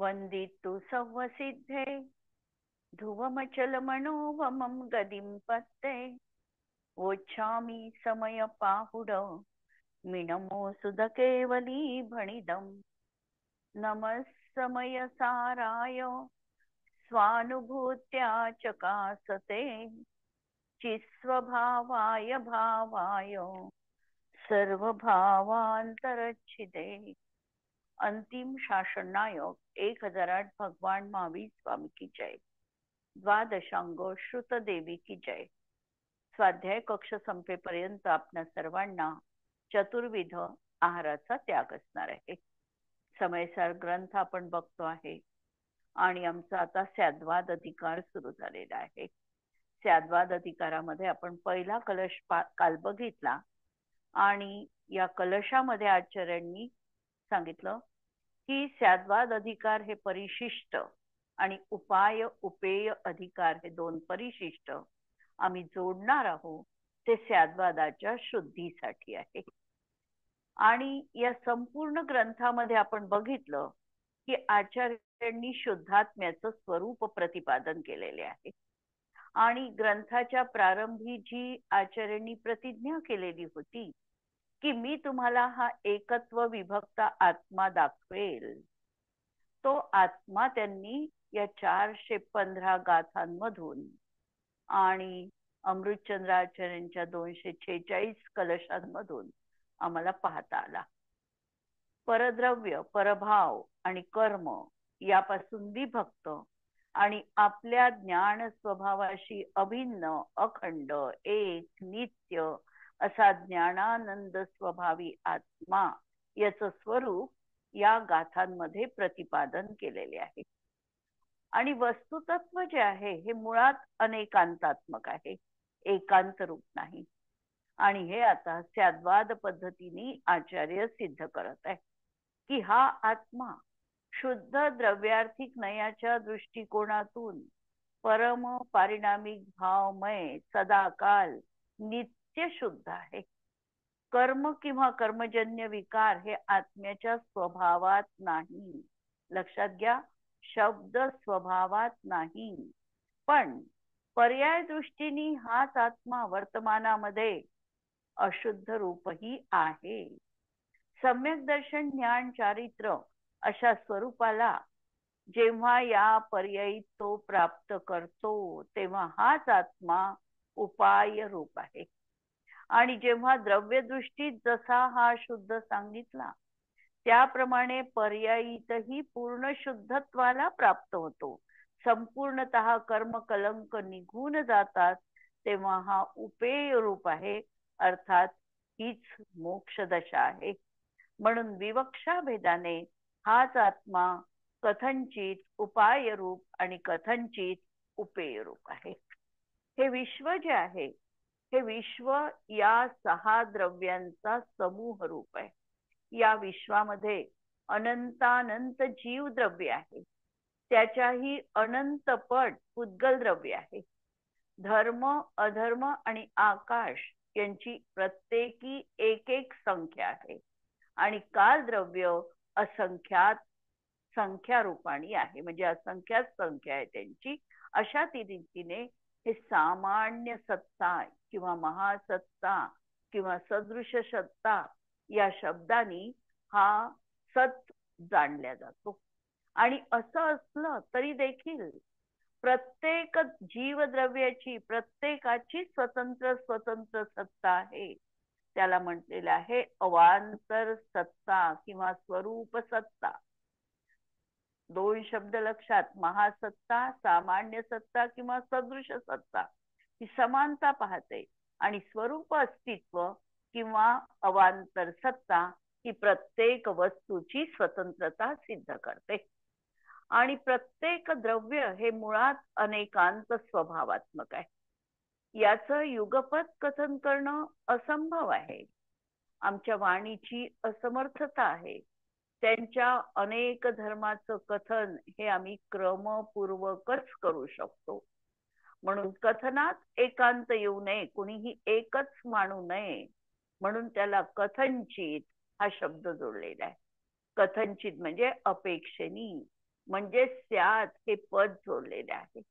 वंदितु सव्वसिद्धे ध्रुवमचलमनोवमं गदिं पत्ते वोच्छामि समयपाहुड मिनमोऽसुधकेवली भणिदम् नमः समयसाराय स्वानुभूत्या चकासते चिस्वभावाय भावाय सर्वभावांतरच्छिदे। अंतिम शासन नायक 1008 भगवान महावीर स्वामी की जय। द्वादशांग श्रुत देवी की जय। स्वाध्याय कक्ष संपेपर्यंत आपल्या सर्वांना चतुर्विध आहाराचा त्याग असणार आहे। समयसार ग्रंथ आपण बघतो आहे आणि आमचा आता स्याद्वाद अधिकार सुरू झालेला आहे। स्याद्वाद अधिकारामध्ये आपण पहिला कलश काल बघितला आणि या कलशामध्ये आचार्यांनी सांगितलं की स्याद्वाद अधिकार हे परिशिष्ट आणि उपाय उपेय अधिकार हे दोन परिशिष्ट आम्ही जोडणार आहोत ते स्याद्वादाच्या शुद्धीसाठी आहे। आणि या संपूर्ण ग्रंथामध्ये आपण बघितलं की आचार्यांनी शुद्धात्म्याचं स्वरूप प्रतिपादन केलेले आहे आणि ग्रंथाच्या प्रारंभी जी आचार्यांनी प्रतिज्ञा केलेली होती की मी तुम्हाला हा एकत्व विभक्त आत्मा दाखवेल, तो आत्मा त्यांनी या 415 गाथांमधून आणि अमृतचंद्राचार्यांच्या 246 कलशांमधून आम्हाला पाहता आला। परद्रव्य, परभाव आणि कर्म यापासून विभक्त आणि आपल्या ज्ञान स्वभावाशी अभिन्न, अखंड, एक, नित्य असा ज्ञानानंद स्वभावी आत्मा याचं स्वरूप या गाथांमध्ये प्रतिपादन केलेले आहे। आणि वस्तुतत्व जे आहे हे मुळात अनेकांतात्मक आहे, एकांत रूप नाही। आणि हे आता स्याद्वाद पद्धतीने आचार्य सिद्ध करत आहे की हा आत्मा शुद्ध द्रव्यार्थिक नयाच्या दृष्टिकोनातून परम पारिणामिक भावमय सदाकाल नित्य शुद्ध आहे। कर्म किंवा कर्मजन्य विकार हे आत्म्याच्या स्वभावात नाही, लक्षात घ्या, शब्द स्वभावात नाही, पण पर्याय दृष्टीने हाच आत्मा वर्तमानामध्ये अशुद्ध रूपही आहे। सम्यक दर्शन, ज्ञान, चारित्र अशा स्वरूपाला जेव्हा या पर्यायी तो प्राप्त करतो तेव्हा हाच आत्मा उपाय रूप आहे। आणि जेव्हा द्रव्यदृष्टीत जसा हा शुद्ध सांगितला त्याप्रमाणे पर्यायीतही पूर्ण शुद्धत्वाला प्राप्त होतो, संपूर्णतः कर्म कलंक निघून जातात, तेव्हा हा उपेय रूप आहे, अर्थात हीच मोक्षदशा आहे। म्हणून विवक्षा भेदाने हाच आत्मा कथंचित उपाय रूप आणि कथंचित उपेय रूप आहे। हे विश्व जे आहे हे विश्व या 6 द्रव्यांचा समूह रूप आहे। या विश्वामध्ये अनंतानंत जीव द्रव्य आहे, त्याच्याही अनंतपट पुद्गल द्रव्य आहे। धर्म, अधर्म आणि आकाश यांची प्रत्येकी एक एक संख्या आहे आणि काल द्रव्य असंख्यात संख्या रूपाणी आहे, म्हणजे असंख्यात संख्या आहे त्यांची। अशा रीतीने हे सामान्य सत्ता किंवा महासत्ता किंवा सदृश सत्ता या शब्दांनी हा सत जाणला जातो। आणि असं असलं तरी देखील प्रत्येक जीवद्रव्याची प्रत्येकाची स्वतंत्र स्वतंत्र सत्ता आहे, त्याला म्हटलेलं आहे अवांतर सत्ता किंवा स्वरूप सत्ता। 2 शब्द लक्षात, महासत्ता, सामान्य सत्ता किंवा सदृश सत्ता ही समानता पाहते आणि स्वरूप अस्तित्व किंवा अवांतर सत्ता ही प्रत्येक वस्तूची स्वतंत्रता सिद्ध करते। आणि प्रत्येक द्रव्य हे मुळात अनेकांत स्वभावात्मक आहे। याचं युगपत कथन करणं असंभव आहे, आमच्या वाणीची असमर्थता आहे। त्यांच्या अनेक धर्माचं कथन हे आम्ही क्रमपूर्वकच करू शकतो। म्हणून कथनात एकांत येऊ नये, कुणीही एकच मानू नये, म्हणून त्याला कथंचित हा शब्द जोडलेला आहे। कथंचित म्हणजे अपेक्षेनी, म्हणजे स्याद हे पद जोडलेले आहे.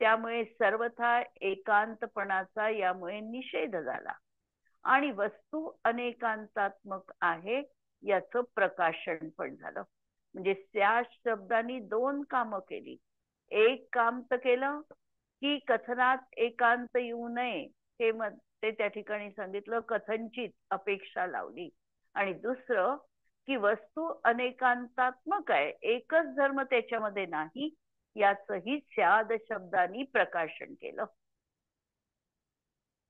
त्यामुळे सर्वथा एकांतपणाचा यामुळे निषेध झाला आणि वस्तू अनेकांतात्मक आहे याचं प्रकाशन पण झालं. म्हणजे त्या शब्दांनी दोन कामं केली. एक काम तर केलं की कथनात एकांत येऊ नये हे ते त्या ठिकाणी सांगितलं, कथनचीत अपेक्षा लावली. आणि दुसरं की वस्तू अनेकांतात्मक आहे, एकच धर्म त्याच्यामध्ये नाही याचही स्याद शब्दांनी प्रकाशन केलं.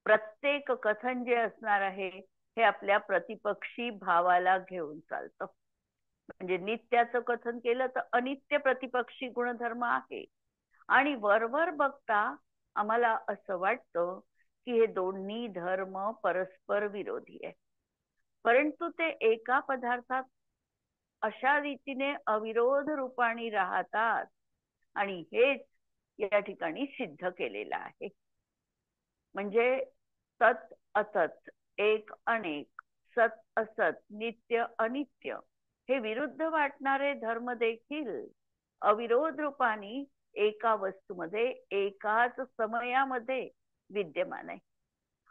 प्रत्येक कथन जे असणार आहे हे आपल्या प्रतिपक्षी भावाला घेऊन चालतं. म्हणजे नित्याचं कथन केलं तर अनित्य प्रतिपक्षी गुणधर्म आहे. आणि वरवर बघता आम्हाला असं वाटतं की हे दोन्ही धर्म परस्पर विरोधी आहे, परंतु ते एका पदार्थात अशा रीतीने अविरोध रूपाने राहतात आणि हेच या ठिकाणी सिद्ध केलेलं आहे. म्हणजे तत् असत, एक अनेक, सत असत, नित्य अनित्य हे विरुद्ध वाटणारे धर्म देखील अविरोध रूपाने एका वस्तूमध्ये एकाच समयामध्ये विद्यमान आहे.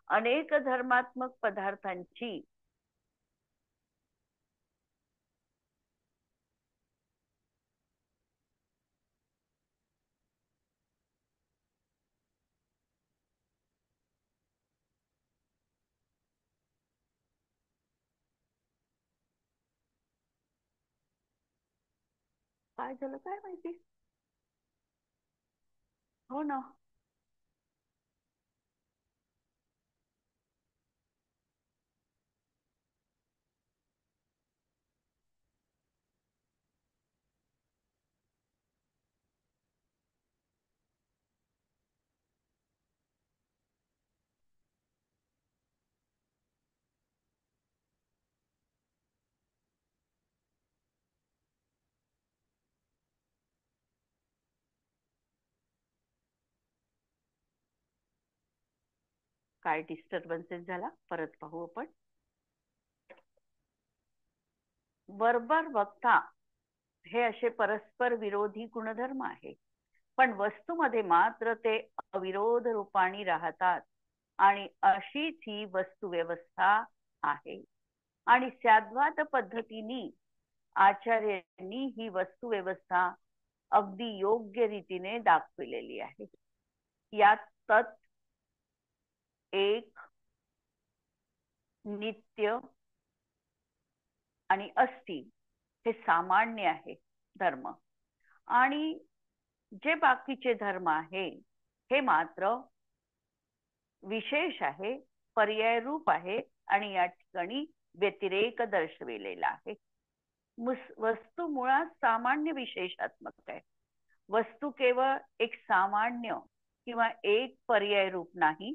अनेक धर्मात्मक पदार्थांची काय झालं काय माहिती. हो ना. काय डिस्टर्बन्सेस झाला परत पाहू आपण. बरोबर बघता हे असे परस्पर विरोधी गुणधर्म आहे, पण वस्तूमध्ये मात्र ते अविरोध रूपाने राहतात आणि अशीच ही वस्तू व्यवस्था आहे. आणि स्याद्वाद पद्धतीने आचार्यांनी ही वस्तू व्यवस्था अगदी योग्य रीतीने दाखविलेली आहे. यात तत्, एक, नित्य आणि अस्ति हे सामान्य आहे धर्म, आणि जे बाकीचे धर्म आहे हे मात्र विशेष आहे, पर्याय रूप आहे आणि या ठिकाणी व्यतिरेक दर्शविलेला आहे. वस्तू मुळात सामान्य विशेषात्मक आहे. वस्तू केवळ एक सामान्य किंवा एक पर्याय रूप नाही,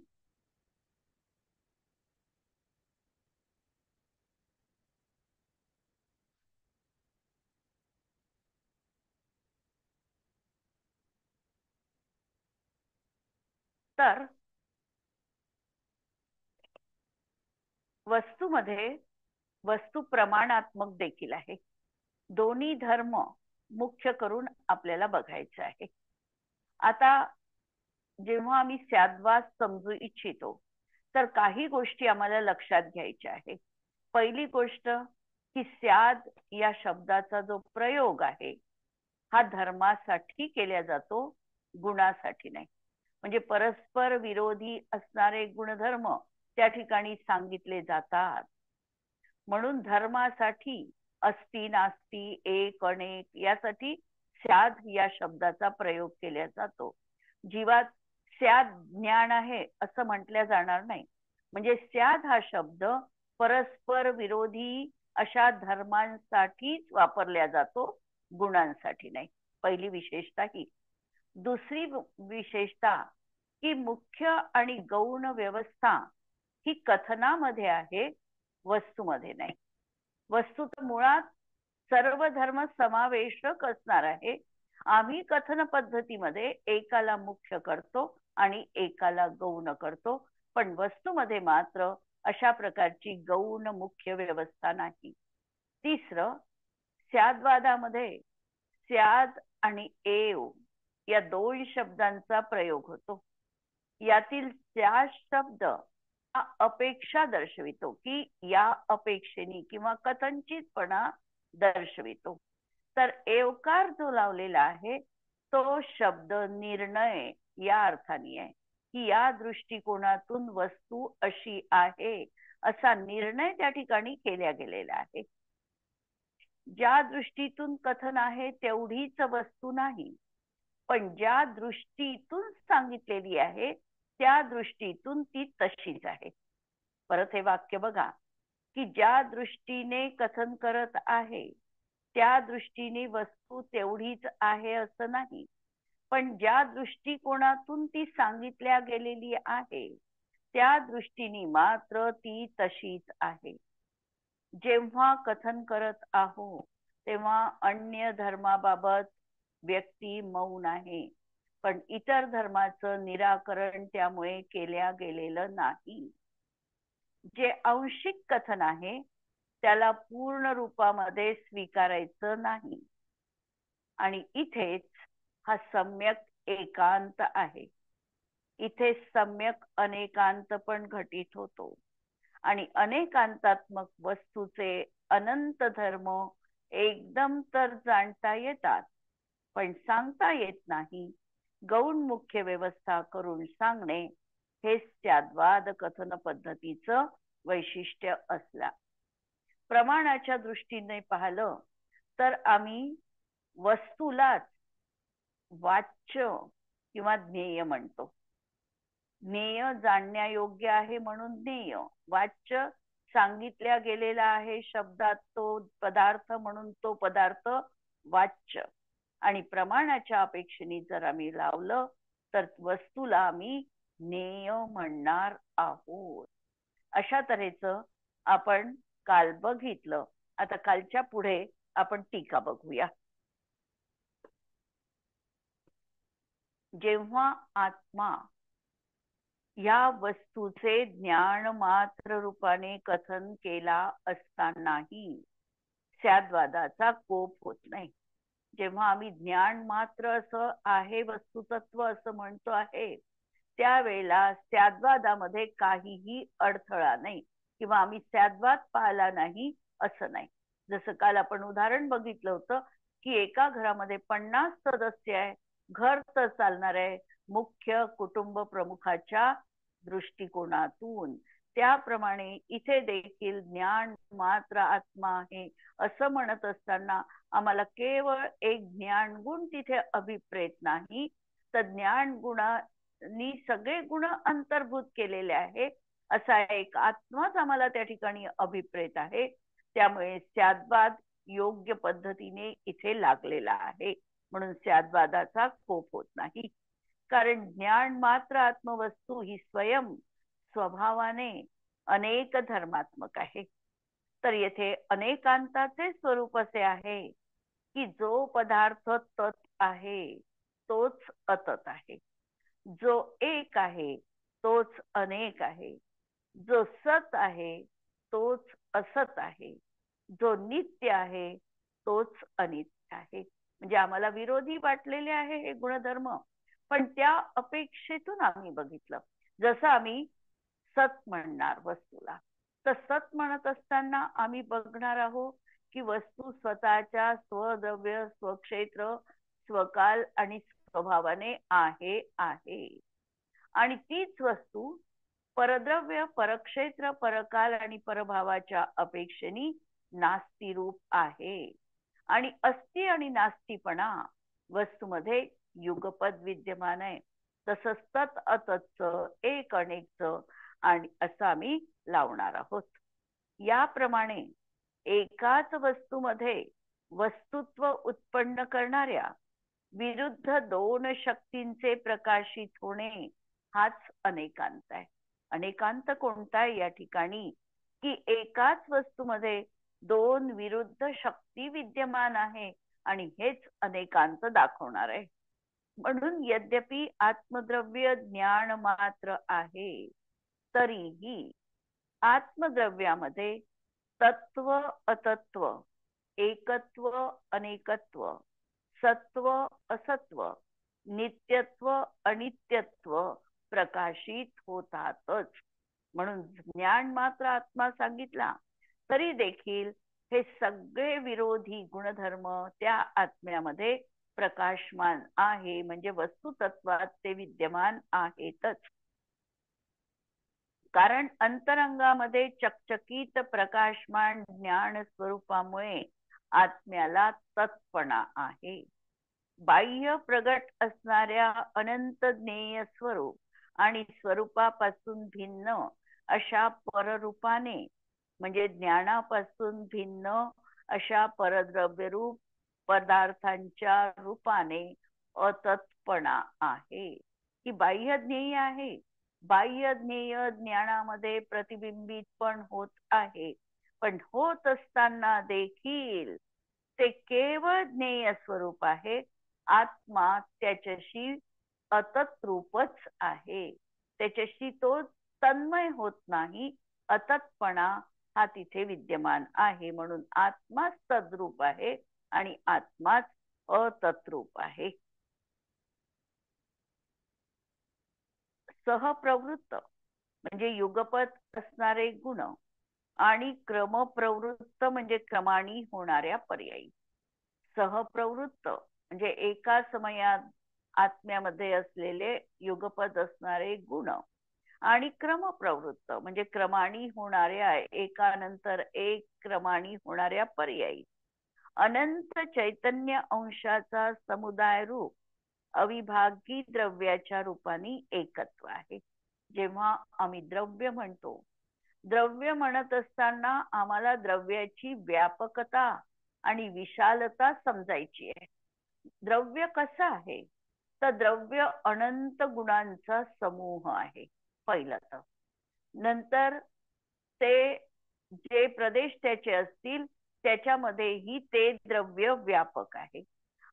तर वस्तूमध्ये वस्तू प्रमाणात्मक देखील आहे. दोन्ही धर्म मुख्य करून आपल्याला बघायचे आहे. आता जेव्हा आम्ही स्याद्वाद समजू इच्छितो तर काही गोष्टी आम्हाला लक्षात घ्यायच्या आहे. पहिली गोष्ट की स्याद या शब्दाचा जो प्रयोग आहे हा धर्मासाठी केला जातो, गुणासाठी नाही. म्हणजे परस्पर विरोधी असणारे गुणधर्म त्या ठिकाणी सांगितले जातात. म्हणून धर्मासाठी अस्ति नास्ति, एक अनेक यासाठी स्याद या शब्दाचा प्रयोग केला जातो. जीवात स्याद ज्ञान आहे असं म्हटलं जाणार नाही. म्हणजे स्याद हा शब्द परस्पर विरोधी अशा धर्मांसाठीच वापरला जातो, गुणांसाठी नाही. पहिली विशेषता ही. दुसरी विशेषता की मुख्य आणि गौण व्यवस्था ही कथनामध्ये आहे, वस्तूमध्ये नाही. वस्तू तर मुळात सर्व धर्म समावेशक असणार आहे. आम्ही कथन पद्धतीमध्ये एकाला मुख्य करतो आणि एकाला गौण करतो, पण वस्तूमध्ये मात्र अशा प्रकारची गौण मुख्य व्यवस्था नाही. तिसरं, स्याद्वादामध्ये स्याद आणि एव या दोन शब्दांचा प्रयोग होतो. यातील स्याद शब्द हा अपेक्षा दर्शवितो, की या अपेक्षेने किंवा कथनचितपणा दर्शवितो. तर एवकार जो लावलेला आहे तो शब्द निर्णय या अर्थाने आहे, की या दृष्टिकोनातून वस्तू अशी आहे असा निर्णय त्या ठिकाणी केला गेलेला आहे. ज्या दृष्टीतून कथन आहे तेवढीच वस्तू नाही, पण ज्या दृष्टीतून सांगितलेली आहे त्या दृष्टीतून ती तशीच आहे. परत हे वाक्य बघा, की ज्या दृष्टीने कथन करत आहे त्या दृष्टीने वस्तू तेवढीच आहे असं नाही, पण ज्या दृष्टिकोनातून ती सांगितल्या गेलेली आहे त्या दृष्टीने मात्र ती तशीच आहे. जेव्हा कथन करत आहोत तेव्हा अन्य धर्माबाबत व्यक्ती मौन आहे, पण इतर धर्माचं निराकरण त्यामुळे केल्या गेलेलं नाही. जे आंशिक कथन आहे त्याला पूर्ण रूपामध्ये स्वीकारायचं नाही. आणि इथेच हा सम्यक एकांत आहे. इथे सम्यक अनेकांत पण घटित होतो आणि अनेकांतात्मक वस्तूचे अनंत धर्म एकदम तर जाणता येतात, पण सांगता येत नाही. गौण मुख्य व्यवस्था करून सांगणे हे स्याद्वाद कथन पद्धतीचं वैशिष्ट्य असला. प्रमाणाच्या दृष्टीने पाहिलं तर आम्ही वस्तूलाच वाच्य किंवा ज्ञेय म्हणतो. ज्ञेय जाणण्यायोग्य आहे म्हणून ज्ञेय, वाच्य सांगितल्या गेलेला आहे शब्दात तो पदार्थ म्हणून तो पदार्थ वाच्य. आणि प्रमाणाच्या अपेक्षेने जर आम्ही लावलं तर वस्तूला आम्ही ज्ञेय म्हणणार आहोत. अशा तऱ्हेचं आपण काल बघितलं. आता कालच्या पुढे आपण टीका बघूया. जेव्हा आत्मा या वस्तूचे ज्ञान मात्र रूपाने कथन केला असतानाही स्याद्वादाचा कोप होत नाही. जेव्हा आम्ही ज्ञान मात्र असं आहे वस्तुतत्व असं म्हणतो आहे त्यावेळेला स्याद्वादामध्ये काहीही अडथळा नाही किंवा आम्ही स्याद्वाद पाहिला नाही असं नाही. जसं काल आपण उदाहरण बघितलं होतं की एका घरामध्ये 50 सदस्य आहे, घर तर चालणार आहे मुख्य कुटुंब प्रमुखाच्या दृष्टिकोनातून. त्याप्रमाणे इथे देखील ज्ञान मात्र आत्मा आहे असं म्हणत असताना आम्हाला केवळ एक ज्ञान गुण तिथे अभिप्रेत नाही, तर ज्ञान गुणांनी सगळे गुण अंतर्भूत केलेले आहे असा एक आत्माच आम्हाला त्या ठिकाणी अभिप्रेत आहे. त्यामुळे स्याद्वाद योग्य पद्धतीने इथे लागलेला आहे, म्हणून स्याद्वादाचा कोप होत नाही. कारण ज्ञान मात्र आत्मवस्तू ही स्वयं स्वभावाने अनेक धर्मात्मक आहे. तर येथे अनेकांताचे स्वरूप असे आहे की जो पदार्थ तत् आहे तोच अतत आहे, जो एक आहे तोच अनेक आहे, जो सत आहे तोच असत आहे, जो नित्य आहे तोच अनित्य आहे. म्हणजे आम्हाला विरोधी वाटलेले आहे हे गुणधर्म, पण त्या अपेक्षेतून आम्ही बघितलं. जसं आम्ही सत म्हणणार वस्तूला, तर सत म्हणत असताना आम्ही बघणार आहोत की वस्तू स्वतःच्या स्वद्रव्य स्वक्षेत्र स्वकाल आणि स्वभावाने आहे आणि तीच वस्तू परद्रव्य परक्षेत्र परकाल आणि परभावाच्या अपेक्षेने नास्तिरूप आहे. आणि अस्ति आणि नास्तीपणा वस्तूमध्ये युगपद विद्यमान आहे. तसंच तत् अततचं एक अनेकचं आणि असं आम्ही लावणार आहोत. याप्रमाणे एकाच वस्तूमध्ये वस्तुत्व उत्पन्न करणाऱ्या विरुद्ध दोन शक्तींचे प्रकाशित होणे हाच अनेकांत आहे. अनेकांत कोणता आहे या ठिकाणी, की एकाच वस्तूमध्ये दोन विरुद्ध शक्ती विद्यमान आहे आणि हेच अनेकांत दाखवणार आहे. म्हणून यद्यपि आत्मद्रव्य ज्ञान मात्र आहे तरीही आत्मद्रव्यामध्ये तत्व अतत्व एकत्व अनेकत्व सत्व असत्व, नित्यत्व अनित्यत्व प्रकाशित होतातच. म्हणून ज्ञान मात्र आत्मा सांगितला तरी देखील हे सगळे विरोधी गुणधर्म त्या आत्म्यामध्ये प्रकाशमान आहे, म्हणजे वस्तुतत्वात ते विद्यमान आहेतच. कारण अंतरंगामध्ये चकचकीत प्रकाशमान ज्ञान स्वरूपामुळे आत्म्याला तत्पणा आहे. बाह्य प्रगट असणाऱ्या अनंत ज्ञेय स्वरूप आणि स्वरूपापासून भिन्न अशा पररूपाने, म्हणजे ज्ञानापासून भिन्न अशा परद्रव्यरूप पदार्थांच्या रूपाने अतत्पणा आहे. ही बाह्य ज्ञेय आहे. बाह्य ज्ञेय ज्ञानामध्ये प्रतिबिंबित पण होत आहे, पण होत असताना देखील ते केवळ ज्ञेय स्वरूप आहे. आत्मा त्याच्याशी अतत्रूपच आहे, त्याच्याशी तो तन्मय होत नाही. अतत्पणा हा तिथे विद्यमान आहे, म्हणून आत्माच तद्रूप आहे आणि आत्माच अतत्रूप आहे. सहप्रवृत्त म्हणजे युगपत असणारे गुण आणि क्रमप्रवृत्त म्हणजे क्रमाने होणाऱ्या पर्यायी. सहप्रवृत्त म्हणजे एका समयात आत्म्यामध्ये असलेले युगपद असणारे गुण आणि क्रमप्रवृत्त म्हणजे क्रमाने होणाऱ्या, एकानंतर एक क्रमाने होणाऱ्या पर्यायी अनंत चैतन्य अंशाचा समुदाय रूप अविभागी द्रव्याच्या रूपाने एकत्व आहे. जेव्हा आम्ही द्रव्य म्हणतो, द्रव्य म्हणत असताना आम्हाला द्रव्याची व्यापकता आणि विशालता समजायची आहे. द्रव्य कसं आहे, तर द्रव्य अनंत गुणांचा समूह आहे पहिलं. तर नंतर ते जे प्रदेश त्याचे असतील त्याच्यामध्येही ते द्रव्य व्यापक आहे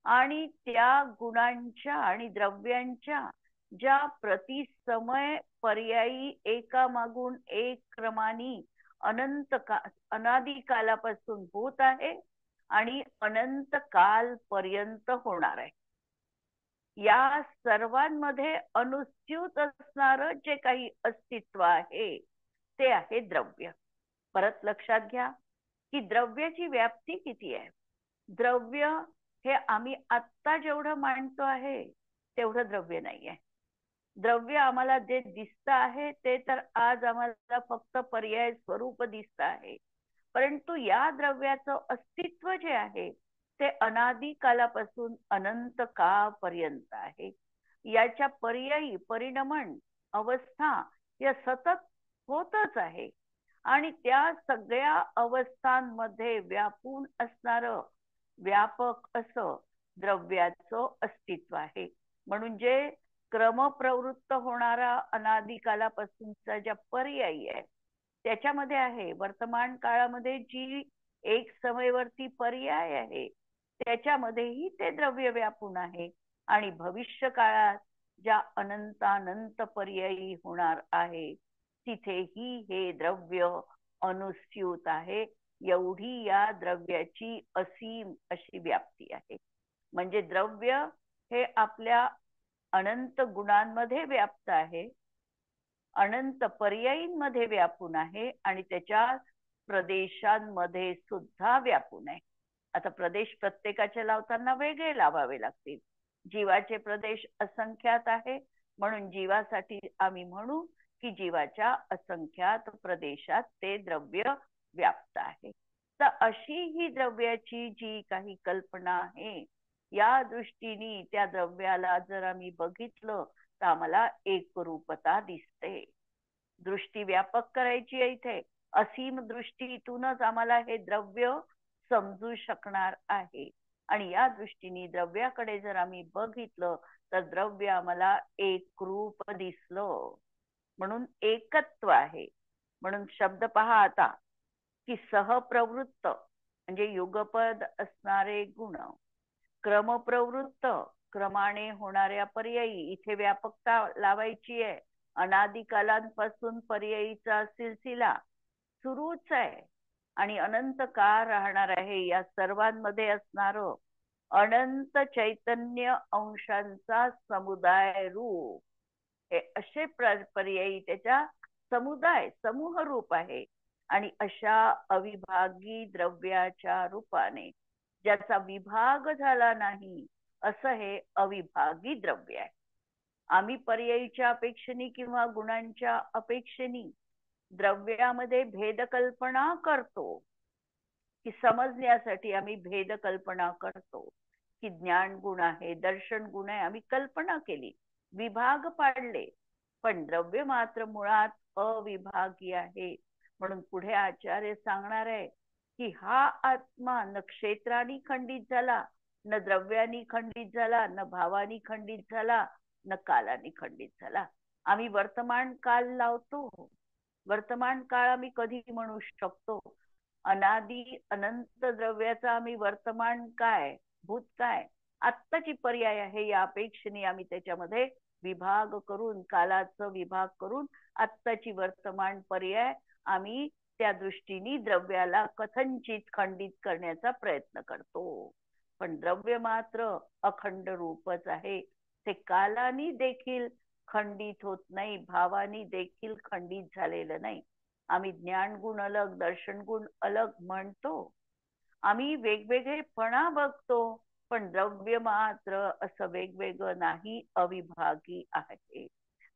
आणि त्या गुणांच्या आणि द्रव्यांच्या ज्या प्रतिसमय पर्यायी एकामागून एक क्रमाने अनादी कालापासून होत आहे आणि अनंत काल पर्यंत होणार आहे. या सर्वांमध्ये अनुस्यूत असणारं जे काही अस्तित्व आहे ते आहे द्रव्य. परत लक्षात घ्या की द्रव्याची व्याप्ती किती आहे. द्रव्य हे आम्ही आत्ता जेवढं मानतो आहे तेवढं द्रव्य नाही आहे. द्रव्य आम्हाला जे दिसत आहे ते तर आज आम्हाला फक्त पर्याय स्वरूप दिसत आहे, परंतु या द्रव्याचं अस्तित्व जे आहे ते अनादी कालापासून अनंत काळपर्यंत आहे. याच्या पर्यायी परिणमन अवस्था या सतत होतच आहे आणि त्या सगळ्या अवस्थांमध्ये व्यापून असणारं व्यापक असं द्रव्याचं अस्तित्व आहे. म्हणून जे क्रमप्रवृत्त होणारा अनादी कालापासूनचा ज्या पर्यायी आहे त्याच्यामध्ये आहे वर्तमान काळामध्ये जी एक समयवर्ती पर्याय आहे त्याच्यामध्येही ते द्रव्य व्यापून आहे आणि भविष्य काळात ज्या अनंतानंत पर्यायी होणार आहे तिथेही हे द्रव्य अनुस्यूत आहे. एवढी या द्रव्याची असीम अशी व्याप्ती आहे. म्हणजे द्रव्य हे आपल्या अनंत गुणांमध्ये व्याप्त आहे, अनंत पर्यायींमध्ये व्यापून आहे आणि त्याच्या प्रदेशांमध्ये सुद्धा व्यापून आहे. आता प्रदेश प्रत्येकाचे लावताना वेगळे लावावे लागतील. जीवाचे प्रदेश असंख्यात आहे, म्हणून जीवासाठी आम्ही म्हणू की जीवाच्या असंख्यात प्रदेशात ते द्रव्य व्याप्त आहे. तर अशी ही द्रव्याची जी काही कल्पना आहे या दृष्टीने त्या द्रव्याला जर आम्ही बघितलं तर आम्हाला एकरूपता दिसते. दृष्टी व्यापक करायची आहे इथे. असीम दृष्टीतूनच आम्हाला हे द्रव्य समजू शकणार आहे आणि या दृष्टीने द्रव्याकडे जर आम्ही बघितलं तर द्रव्य आम्हाला एकरूप दिसलं, म्हणून एकत्व आहे. म्हणून शब्द पहा आता की सहप्रवृत्त म्हणजे युगपद असणारे गुण, क्रमप्रवृत्त क्रमाने होणाऱ्या पर्यायी, इथे व्यापकता लावायची आहे. अनादी कालांपासून पर्यायीचा सिलसिला सुरूच आहे आणि अनंत काळ राहणार आहे. या सर्वांमध्ये असणारं अनंत चैतन्य अंशांचा समुदाय रूप, हे असे पर्यायी त्याच्या समुदाय समूह रूप आहे. आणि अशा अविभागी द्रव्याच्या रूपाने ज्याचा विभाग झाला नाही असं हे अविभागी द्रव्य आहे. आम्ही पर्यायीच्या अपेक्षेने किंवा गुणांच्या अपेक्षेने द्रव्यामध्ये भेदकल्पना करतो, की समजण्यासाठी आम्ही भेद कल्पना करतो, की ज्ञान गुण आहे, दर्शन गुण आहे, आम्ही कल्पना केली, विभाग पाडले. पण द्रव्य मात्र मुळात अविभागी आहे. म्हणून पुढे आचार्य सांगणार आहे की हा आत्मा न क्षेत्रानी खंडित झाला, न द्रव्यानी खंडित झाला, न भावानी खंडित झाला, न कालानी खंडित झाला. आम्ही वर्तमान काल लावतो. वर्तमान काळ आम्ही कधी म्हणू शकतो? अनादी अनंत द्रव्याचा आम्ही वर्तमान काय, भूत काय, आत्ताची पर्याय आहे या अपेक्षेने आम्ही त्याच्यामध्ये विभाग करून, कालाचं विभाग करून आत्ताची वर्तमान पर्याय आम्ही त्या दृष्टीने द्रव्याला कथनचित खंडित करण्याचा प्रयत्न करतो. पण द्रव्य मात्र अखंड रूपच आहे. ते कालानी देखील खंडित होत नाही, भावानी देखील खंडित झालेलं नाही. आम्ही ज्ञान गुण अलग, दर्शन गुण अलग म्हणतो, आम्ही वेगवेगळेपणा बघतो, पण द्रव्य मात्र असं वेगवेगळं नाही, अविभागी आहे.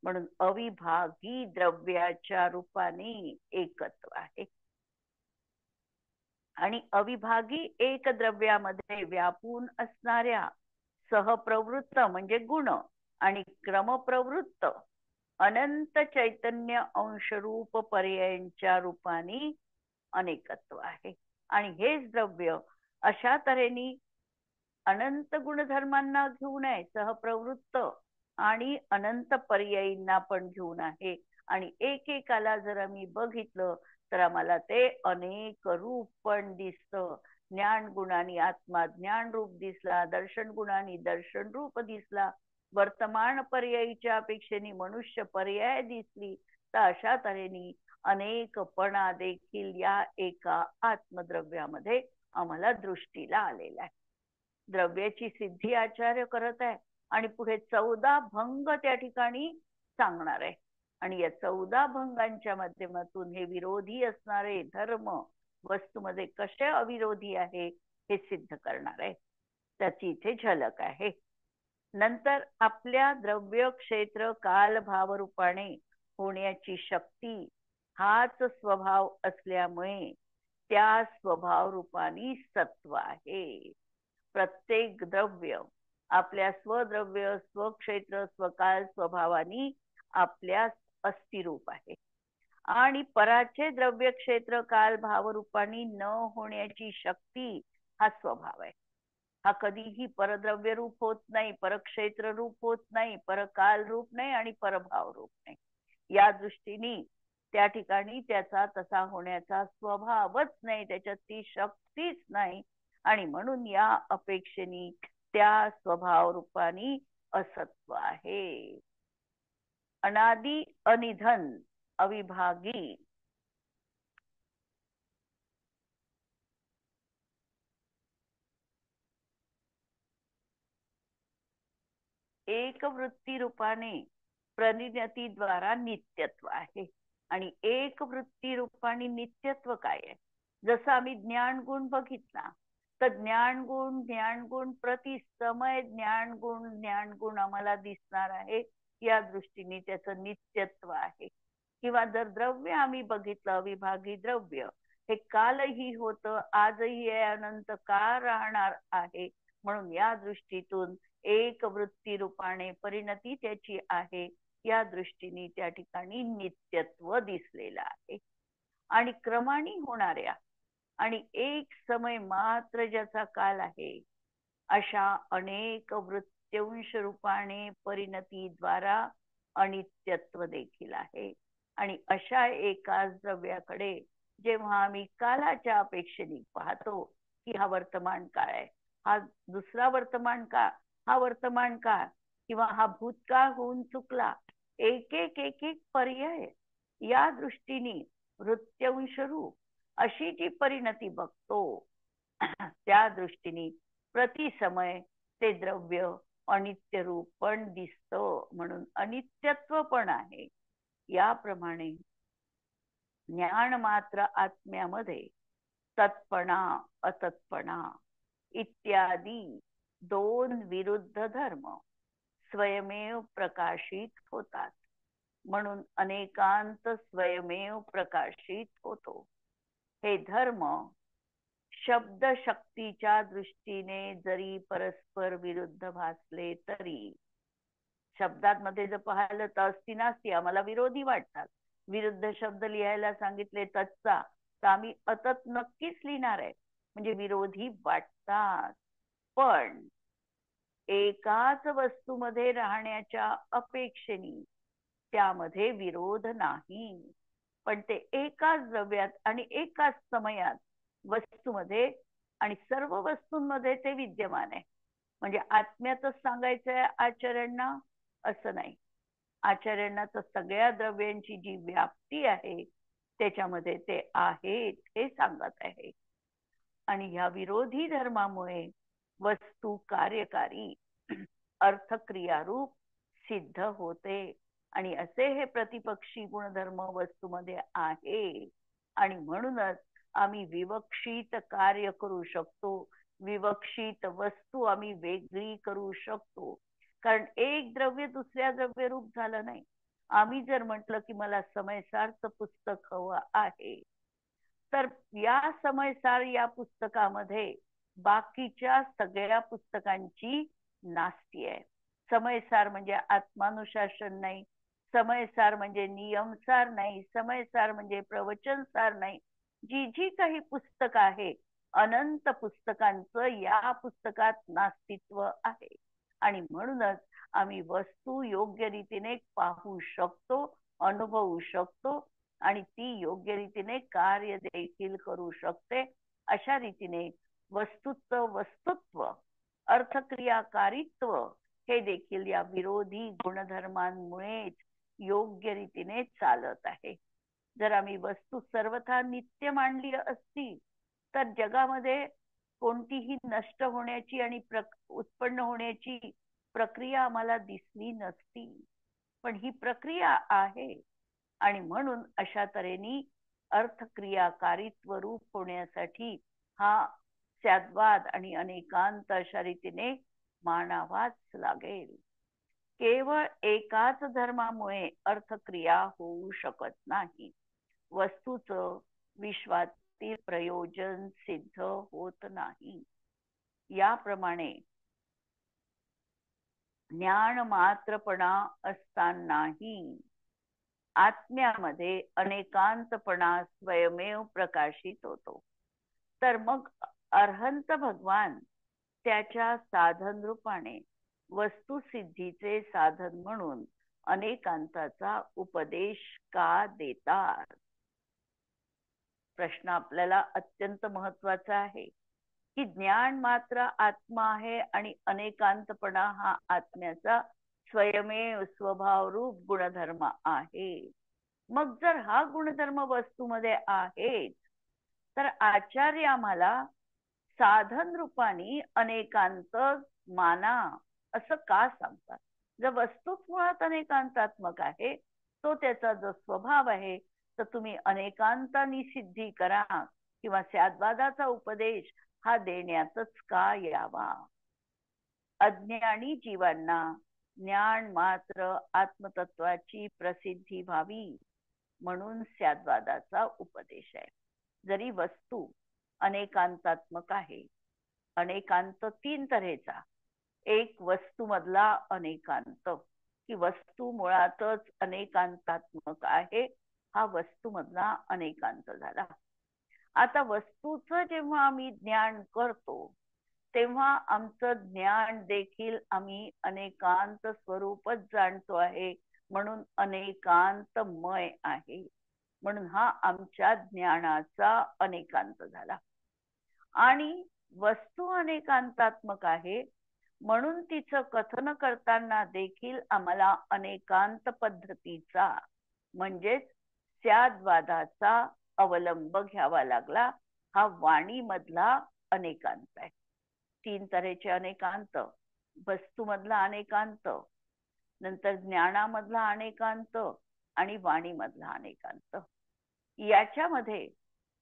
म्हणून अविभागी द्रव्याच्या रूपाने एकत्व आहे. आणि अविभागी एक द्रव्यामध्ये व्यापून असणाऱ्या सहप्रवृत्त म्हणजे गुण आणि क्रमप्रवृत्त अनंत चैतन्य अंशरूप पर्यायांच्या रूपाने अनेकत्व आहे. आणि हेच द्रव्य अशा तऱ्हेने अनंत गुणधर्मांना घेऊन आहे, सहप्रवृत्त आणि अनंत पर्यायींना पण घेऊन आहे. आणि एकेकाला जर आम्ही बघितलं तर आम्हाला ते अनेक रूप पण दिसतं. ज्ञान गुणांनी आत्मा ज्ञान रूप दिसला, दर्शन गुणांनी दर्शन रूप दिसला, वर्तमान पर्यायीच्या अपेक्षेने मनुष्य पर्याय दिसली. तर अशा तऱ्हेने अनेकपणा देखील या एका आत्मद्रव्यामध्ये आम्हाला दृष्टीला आलेला आहे. द्रव्याची सिद्धी आचार्य करत आहे आणि पुढे 14 भंग त्या ठिकाणी सांगणार आहे. आणि या 14 भंगांच्या माध्यमातून हे विरोधी असणारे धर्म वस्तूमध्ये कसे अविरोधी आहे हे सिद्ध करणार आहे. त्याची इथे झलक आहे. नंतर आपल्या द्रव्य क्षेत्र काल भाव रूपाने होण्याची शक्ती हाच स्वभाव असल्यामुळे त्या स्वभाव रूपाने सत्व आहे. प्रत्येक द्रव्य आपल्या स्वद्रव्य, स्वक्षेत्र, स्वकाल स्वभावानी आपल्या अस्थिरूप आहे. आणि पराचे द्रव्य क्षेत्र काल भाव रूपाने न होण्याची शक्ती हा स्वभाव आहे. हा कधीही परद्रव्य रूप होत नाही, परक्षेत्र रूप होत नाही, परकाल रूप नाही आणि परभाव रूप नाही. या दृष्टीने त्या ठिकाणी त्याचा तसा होण्याचा स्वभावच नाही, त्याच्यात ती शक्तीच नाही. आणि म्हणून या अपेक्षेने त्या स्वभाव रूपाने असत्व आहे. अनादि अनिधन अविभागी एक वृत्ती रूपाने प्रणिती नित्यत्व आहे. आणि एक वृत्ती रूपाने नित्यत्व काय आहे? जसं आम्ही ज्ञान गुण बघितला तर ज्ञान गुण प्रति समय ज्ञान गुण आम्हाला दिसणार आहे. या दृष्टीने त्याचं नित्यत्व आहे. किंवा जर द्रव्य आम्ही बघितलं अविभागी द्रव्य, हे कालही होतं, आजही आहे, अनंत काळ राहणार आहे. म्हणून या दृष्टीतून एक वृत्ती रूपाने परिणती त्याची आहे. या दृष्टीने त्या ठिकाणी नित्यत्व दिसलेलं आहे. आणि क्रमाने होणाऱ्या आणि एक समय मात्र ज्याचा काल आहे अशा अनेक वृत्त्यंश रूपाने परिणतीद्वारा अनित्यत्व देखील आहे. आणि अशा एकाच द्रव्याकडे जेव्हा आम्ही कालाच्या अपेक्षेने पाहतो की हा वर्तमान काळ आहे, हा दुसरा वर्तमान काळ, हा वर्तमान काळ किंवा हा भूतकाळ होऊन चुकला, एक एक पर्याय या दृष्टीने वृत्त्यंश रूप अशी जी परिणती बघतो त्या दृष्टीने प्रतिसमय ते द्रव्य अनित्य रूप पण दिसतं, म्हणून अनित्यत्व पण आहे. याप्रमाणे ज्ञान मात्र आत्म्यामध्ये तत्पणा अतत्पणा इत्यादी दोन विरुद्ध धर्म स्वयमेव प्रकाशित होतात, म्हणून अनेकांत स्वयमेव प्रकाशित होतो. हे धर्म शब्द शक्तीच्या दृष्टीने जरी परस्पर विरुद्ध भासले तरी, शब्दांमध्ये जर पाहिलं तर असती नास्ती आम्हाला विरोधी वाटतात. विरुद्ध शब्द लिहायला सांगितले तत्चा, तर आम्ही अतत नक्कीच लिहिणार आहे, म्हणजे विरोधी वाटतात. पण एकाच वस्तूमध्ये राहण्याच्या अपेक्षेने त्यामध्ये विरोध नाही. पण ते एकाच द्रव्यात आणि एकाच समयात वस्तूमध्ये आणि सर्व वस्तूंमध्ये ते विद्यमान आहे. म्हणजे आत्म्यातच सांगायचंय आचार्यांना असं नाही. आचार्यांना तर सगळ्या द्रव्यांची जी व्याप्ती आहे त्याच्यामध्ये ते आहेत हे सांगत आहे. आणि ह्या विरोधी धर्मामुळे वस्तू कार्यकारी अर्थक्रियारूप सिद्ध होते. आणि असे हे प्रतिपक्षी गुणधर्म वस्तूमध्ये आहे, आणि म्हणूनच आम्ही विवक्षित कार्य करू शकतो, विवक्षित वस्तू आम्ही वेगळी करू शकतो. कारण एक द्रव्य दुसऱ्या द्रव्य रूप झालं नाही. आम्ही जर म्हटलं की मला समयसारचं पुस्तक हवं आहे, तर या समयसार या पुस्तकामध्ये बाकीच्या सगळ्या पुस्तकांची नास्ती आहे. समयसार म्हणजे आत्मानुशासन नाही, समयसार म्हणजे नियमसार नाही, समयसार म्हणजे प्रवचनसार नाही. जी जी काही पुस्तक आहे, अनंत पुस्तकांचं या पुस्तकात नास्तित्व आहे. आणि म्हणूनच आम्ही वस्तू योग्य रीतीने पाहू शकतो, अनुभवू शकतो, आणि ती योग्य रीतीने कार्य देखील करू शकते. अशा रीतीने वस्तूचं वस्तुत्व, अर्थक्रियाकारित्व हे देखील या विरोधी गुणधर्मांमुळेच योग्य रीतीने चालत आहे. जर आम्ही वस्तू सर्वथा नित्य मांडली असती तर जगामध्ये कोणतीही नष्ट होण्याची आणि उत्पन्न होण्याची प्रक्रिया आम्हाला दिसली नसती. पण ही प्रक्रिया आहे, आणि म्हणून अशा तऱ्हेने अर्थक्रियाकारित्व रूप होण्यासाठी हा स्याद्वाद आणि अनेकांत अशा रीतीने मानावाच लागेल. केवळ एकाच धर्मामुळे अर्थक्रिया होऊ शकत नाही. वस्तूचं विश्वातील प्रयोजन सिद्ध होत नाही. याप्रमाणे ज्ञान मात्रपणा असतानाही आत्म्यामध्ये अनेकांतपणा स्वयमेव प्रकाशित होतो. तर मग अर्हंत भगवान त्याच्या साधन रूपाने वस्तुसिद्धीचे साधन म्हणून अनेकांताचा उपदेश का देतात? प्रश्न आपल्याला अत्यंत महत्वाचा आहे की ज्ञान मात्र आत्मा आहे आणि अनेकांतपणा हा आत्म्याचा स्वयमेव स्वभाव रूप गुणधर्म आहे. मग जर हा गुणधर्म वस्तूमध्ये आहे, तर आचार्य आम्हाला साधन रूपाने अनेकांत माना असं का सांगतात? जर वस्तूच मुळात अनेकांतात्मक आहे, तो त्याचा जो स्वभाव आहे, तर तुम्ही अनेकांतानी सिद्धी करा किंवा स्याद्वादाचा उपदेश हा देण्यातच का यावा? अज्ञानी जीवांना ज्ञान मात्र आत्मतत्वाची प्रसिद्धी व्हावी म्हणून स्याद्वादाचा उपदेश आहे. जरी वस्तू अनेकांतात्मक आहे, अनेकांत तीन तऱ्हेचा. एक वस्तू मधला अनेकांत, की वस्तू मुळातच अनेकांतात्मक आहे, हा वस्तू मधला अनेकांत झाला. आता वस्तूचं जेव्हा आम्ही ज्ञान करतो तेव्हा आमचं ज्ञान देखील आम्ही अनेकांत स्वरूपच जाणतो आहे, म्हणून अनेकांतमय आहे. म्हणून हा आमच्या ज्ञानाचा अनेकांत झाला. आणि वस्तू अनेकांतात्मक आहे म्हणून तिचं कथन करताना देखील आम्हाला अनेकांत पद्धतीचा म्हणजेच तीन तऱ्हेचे अनेकांत, वस्तूमधला अनेकांत, नंतर ज्ञानामधला अनेकांत आणि वाणीमधला अनेकांत. याच्यामध्ये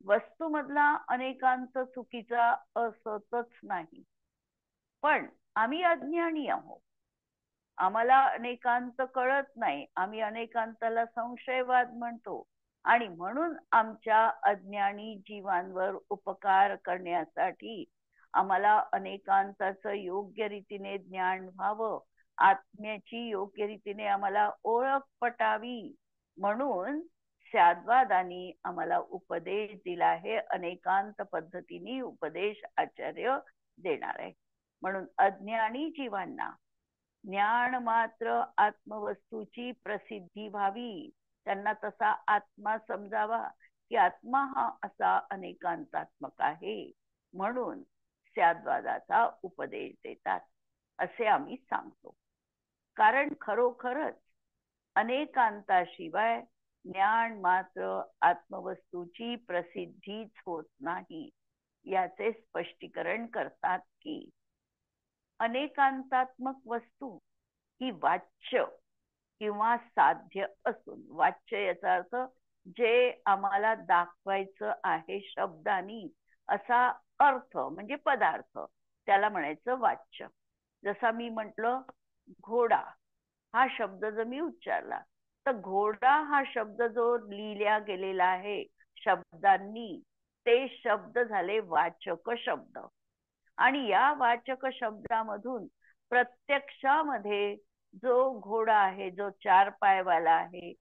वस्तूमधला अनेकांत चुकीचा असतच नाही, पण आम्ही अज्ञानी आहोत, आम्हाला अनेकांत कळत नाही, आम्ही अनेकांताला संशयवाद म्हणतो, आणि म्हणून आमच्या अज्ञानी जीवांवर उपकार करण्यासाठी आम्हाला अनेकांताचं योग्य रीतीने ज्ञान व्हावं, आत्म्याची योग्य रीतीने आम्हाला ओळख पटावी, म्हणून स्याद्वादानी आम्हाला उपदेश दिला आहे. अनेकांत पद्धतीने उपदेश आचार्य देणार आहे. म्हणून अज्ञानी जीवांना ज्ञान मात्र आत्मवस्तूची प्रसिद्धी व्हावी, त्यांना तसा आत्मा समजावा की आत्मा हा असा अनेकांतात्मक आहे, म्हणून स्याद्वादाचा उपदेश देतात असे आम्ही सांगतो. कारण खरोखरच अनेकांताशिवाय ज्ञान मात्र आत्मवस्तूची प्रसिद्धीच होत नाही. याचे स्पष्टीकरण करतात की अनेकांतात्मक वस्तू ही वाच्य किंवा साध्य असून, वाच्य याचा अर्थ जे आम्हाला दाखवायचं आहे शब्दांनी असा अर्थ म्हणजे पदार्थ, त्याला म्हणायचं वाच्य. जसा मी म्हटलं घोडा हा शब्द जर मी उच्चारला तर घोडा हा शब्द जो लिहिल्या गेलेला आहे शब्दांनी, ते शब्द झाले वाचक शब्द. आणि या वाचक शब्दामधून प्रत्यक्षामध्ये जो घोडा आहे, जो चार पायवाला आहे,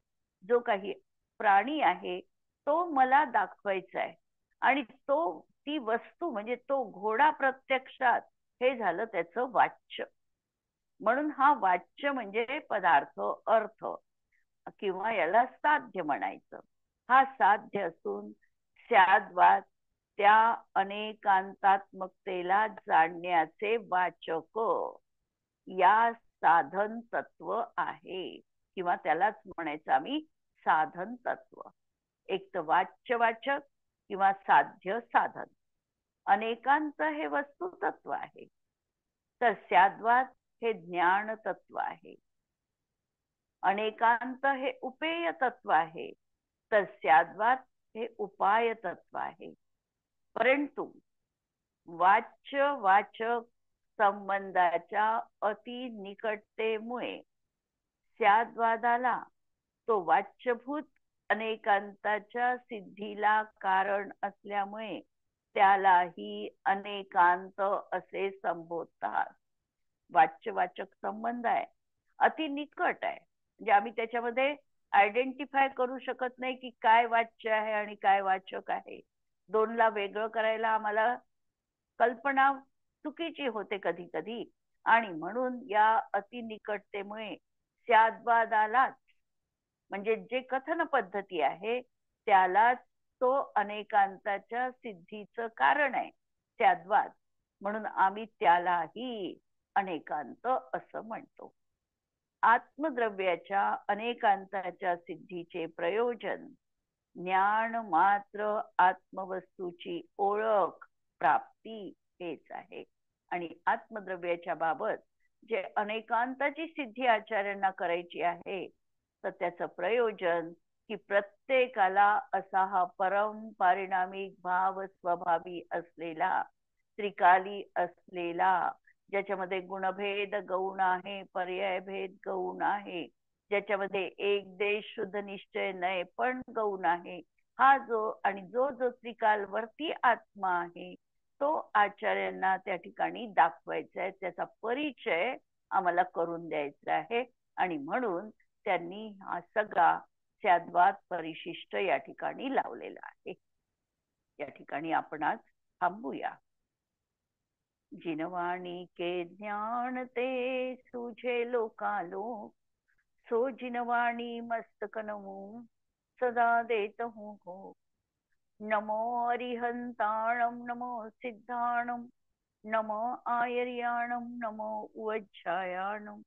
जो काही प्राणी आहे, तो मला दाखवायचा आहे, आणि तो ती वस्तू म्हणजे तो घोडा प्रत्यक्षात, हे झालं त्याचं वाच्य. म्हणून हा वाच्य म्हणजे पदार्थ, अर्थ, किंवा याला साध्य म्हणायचं. हा साध्य असून स्याद्वाद त्या अनेकांतात्मकतेला जाणण्याचे वाचक या साधन तत्व आहे, किंवा त्यालाच म्हणायचं आम्ही साधन तत्व. एक तर वाच्य वाचक किंवा साध्य साधन. अनेकांत हे वस्तू तत्व आहे, तर स्याद्वाद हे ज्ञान तत्व आहे. अनेकांत हे उपेय तत्व आहे, तर स्याद्वाद हे उपाय तत्व आहे. परंतु वाच्य वाचक संबंधाच्या अति निकटतेमुळे स्याद्वादाला तो वाच्यभूत अनेकांताच्या सिद्धीला कारण असल्यामुळे त्यालाही अनेकांत असे संबोधतात. वाच्यवाचक संबंध आहे, अति निकट आहे, म्हणजे आम्ही त्याच्यामध्ये आयडेंटिफाय करू शकत नाही की काय वाच्य आहे आणि काय वाचक आहे. दोनला वेगळं करायला आम्हाला कल्पना चुकीची होते कधी कधी, आणि म्हणून या अतिनिकटतेमुळे स्याद्वादालाच, म्हणजे जे कथन पद्धती आहे त्यालाच तो अनेकांताच्या सिद्धीचं कारण आहे स्याद्वाद, म्हणून आम्ही त्यालाही अनेकांत असं म्हणतो. आत्मद्रव्याच्या अनेकांताच्या सिद्धीचे प्रयोजन ज्ञान मात्र आत्मवस्तूची ओळख प्राप्ती हेच आहे. आणि आत्मद्रव्याच्या बाबत जे अनेकांताची सिद्धी आचार्यांना करायची आहे, तर त्याचं प्रयोजन की प्रत्येकाला असा हा परम पारिणामिक भाव स्वभावी असलेला, त्रिकाली असलेला, ज्याच्यामध्ये गुणभेद गौण आहे, पर्यायभेद गौण आहे, ज्याच्यामध्ये एक देश शुद्ध निश्चय नये पण गौण आहे, हा जो आणि जो जो त्रिकालवर्ती आत्मा आहे तो आचार्यांना त्या ठिकाणी दाखवायचा आहे, त्याचा परिचय आम्हाला करून द्यायचा आहे. आणि म्हणून त्यांनी हा सगळा स्याद्वाद परिशिष्ट या ठिकाणी लावलेला आहे. या ठिकाणी आपण आज थांबूया. जिनवाणी के ज्ञान ते सुझे लोकालो, सो जिनवाणी मस्तक नमो सदा देत हूँ हो. नमो अरिहंताणम नमो सिद्धाणम नमो आयर्याणम नमो उज्जायाणम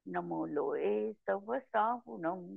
नमो लोये तव साहुणम